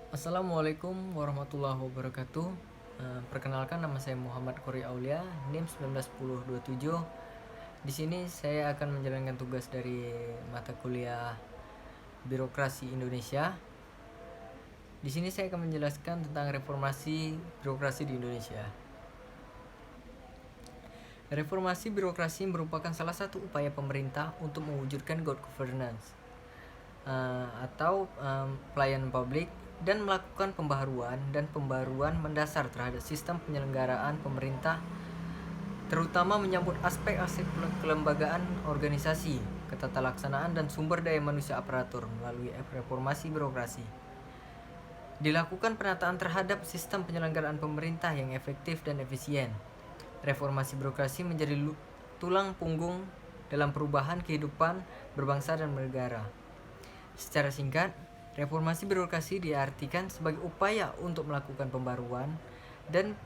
Assalamualaikum warahmatullahi wabarakatuh. Perkenalkan, nama saya Muhammad Kori Aulia, NIM 191027. Di sini saya akan menjalankan tugas dari mata kuliah Birokrasi Indonesia. Di sini saya akan menjelaskan tentang reformasi birokrasi di Indonesia. Reformasi birokrasi merupakan salah satu upaya pemerintah untuk mewujudkan good governance atau pelayanan publik dan melakukan pembaruan mendasar terhadap sistem penyelenggaraan pemerintah, terutama menyambut aspek-aspek kelembagaan organisasi, ketata laksanaan, dan sumber daya manusia aparatur melalui reformasi birokrasi. Dilakukan penataan terhadap sistem penyelenggaraan pemerintah yang efektif dan efisien. Reformasi birokrasi menjadi tulang punggung dalam perubahan kehidupan berbangsa dan bernegara. Secara singkat, reformasi birokrasi diartikan sebagai upaya untuk melakukan pembaruan dan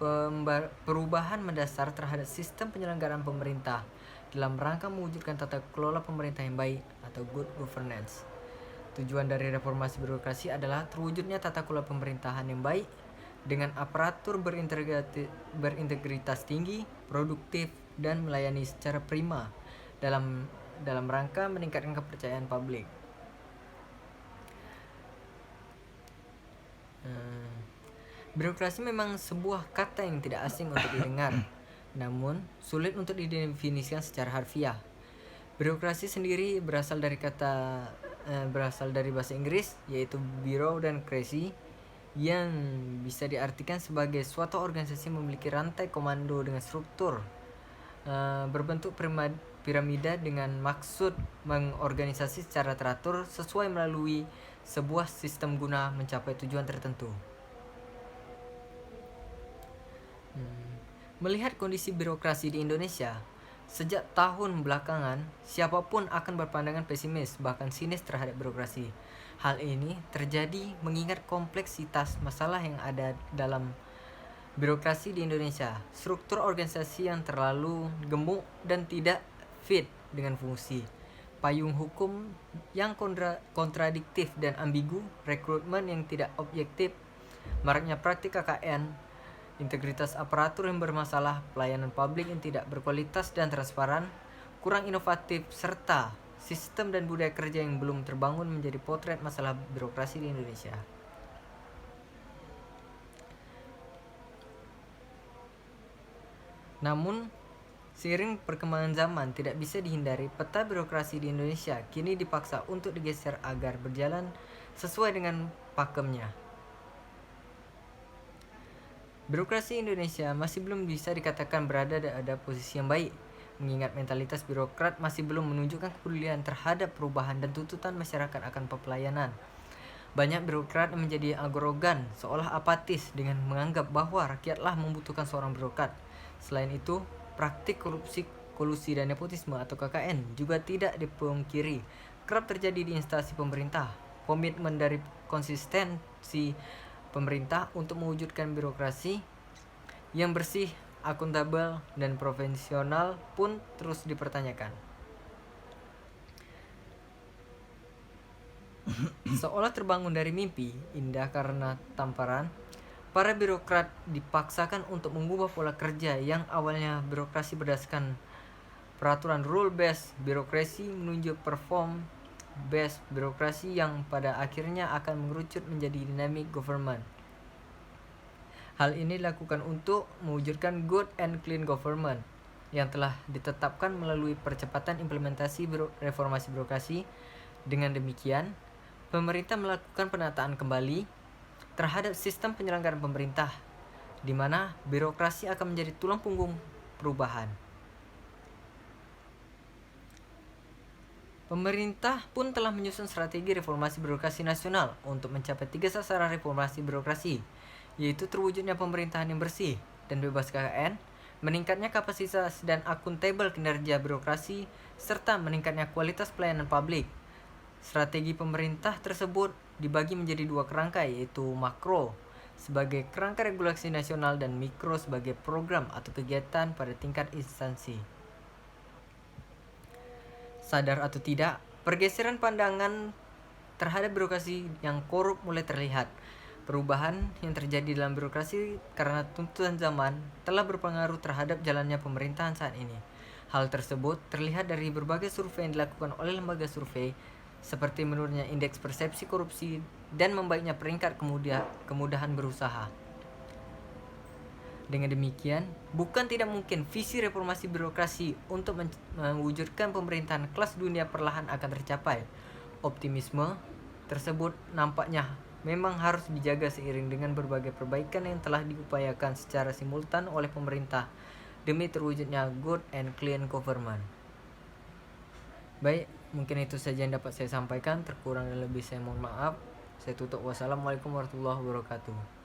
perubahan mendasar terhadap sistem penyelenggaraan pemerintah dalam rangka mewujudkan tata kelola pemerintah yang baik atau good governance. Tujuan dari reformasi birokrasi adalah terwujudnya tata kelola pemerintahan yang baik dengan aparatur berintegritas tinggi, produktif, dan melayani secara prima dalam rangka meningkatkan kepercayaan publik. Birokrasi memang sebuah kata yang tidak asing untuk didengar, namun sulit untuk didefinisikan secara harfiah. Birokrasi sendiri berasal dari bahasa Inggris, yaitu bureau dan cracy, yang bisa diartikan sebagai suatu organisasi yang memiliki rantai komando dengan struktur berbentuk piramida dengan maksud mengorganisasi secara teratur sesuai melalui sebuah sistem guna mencapai tujuan tertentu. Melihat kondisi birokrasi di Indonesia, sejak tahun belakangan, siapapun akan berpandangan pesimis bahkan sinis terhadap birokrasi. Hal ini terjadi mengingat kompleksitas masalah yang ada dalam birokrasi di Indonesia, struktur organisasi yang terlalu gemuk dan tidak fit dengan fungsi, payung hukum yang kontradiktif dan ambigu, rekrutmen yang tidak objektif, maraknya praktik KKN, integritas aparatur yang bermasalah, pelayanan publik yang tidak berkualitas dan transparan, kurang inovatif, serta sistem dan budaya kerja yang belum terbangun menjadi potret masalah birokrasi di Indonesia. Namun, seiring perkembangan zaman, tidak bisa dihindari peta birokrasi di Indonesia kini dipaksa untuk digeser agar berjalan sesuai dengan pakemnya. Birokrasi Indonesia masih belum bisa dikatakan berada pada posisi yang baik, mengingat mentalitas birokrat masih belum menunjukkan kepedulian terhadap perubahan dan tuntutan masyarakat akan pelayanan. Banyak birokrat yang menjadi arogan, seolah apatis dengan menganggap bahwa rakyatlah membutuhkan seorang birokrat. Selain itu, praktik korupsi, kolusi, dan nepotisme atau KKN juga tidak dipungkiri kerap terjadi di instansi pemerintah. Komitmen dari konsistensi pemerintah untuk mewujudkan birokrasi yang bersih, akuntabel, dan profesional pun terus dipertanyakan. Seolah terbangun dari mimpi indah karena tamparan, para birokrat dipaksakan untuk mengubah pola kerja yang awalnya birokrasi berdasarkan peraturan rule-based birokrasi menuju perform-based birokrasi yang pada akhirnya akan mengerucut menjadi dynamic government. Hal ini dilakukan untuk mewujudkan good and clean government yang telah ditetapkan melalui percepatan implementasi reformasi birokrasi. Dengan demikian, pemerintah melakukan penataan kembali terhadap sistem penyelenggaraan pemerintah, di mana birokrasi akan menjadi tulang punggung perubahan. Pemerintah pun telah menyusun strategi reformasi birokrasi nasional untuk mencapai 3 sasaran reformasi birokrasi, yaitu terwujudnya pemerintahan yang bersih dan bebas KKN, meningkatnya kapasitas dan akuntabel kinerja birokrasi, serta meningkatnya kualitas pelayanan publik. Strategi pemerintah tersebut dibagi menjadi 2 kerangka, yaitu makro sebagai kerangka regulasi nasional dan mikro sebagai program atau kegiatan pada tingkat instansi. Sadar atau tidak, pergeseran pandangan terhadap birokrasi yang korup mulai terlihat. Perubahan yang terjadi dalam birokrasi karena tuntutan zaman telah berpengaruh terhadap jalannya pemerintahan saat ini. Hal tersebut terlihat dari berbagai survei yang dilakukan oleh lembaga survei, seperti menurunnya indeks persepsi korupsi dan membaiknya peringkat kemudahan berusaha. Dengan demikian, bukan tidak mungkin visi reformasi birokrasi untuk mewujudkan pemerintahan kelas dunia perlahan akan tercapai. Optimisme tersebut nampaknya memang harus dijaga seiring dengan berbagai perbaikan yang telah diupayakan secara simultan oleh pemerintah demi terwujudnya good and clean government. Baik, mungkin itu saja yang dapat saya sampaikan. Terkurang dan lebih saya mohon maaf. Saya tutup. Wassalamualaikum warahmatullahi wabarakatuh.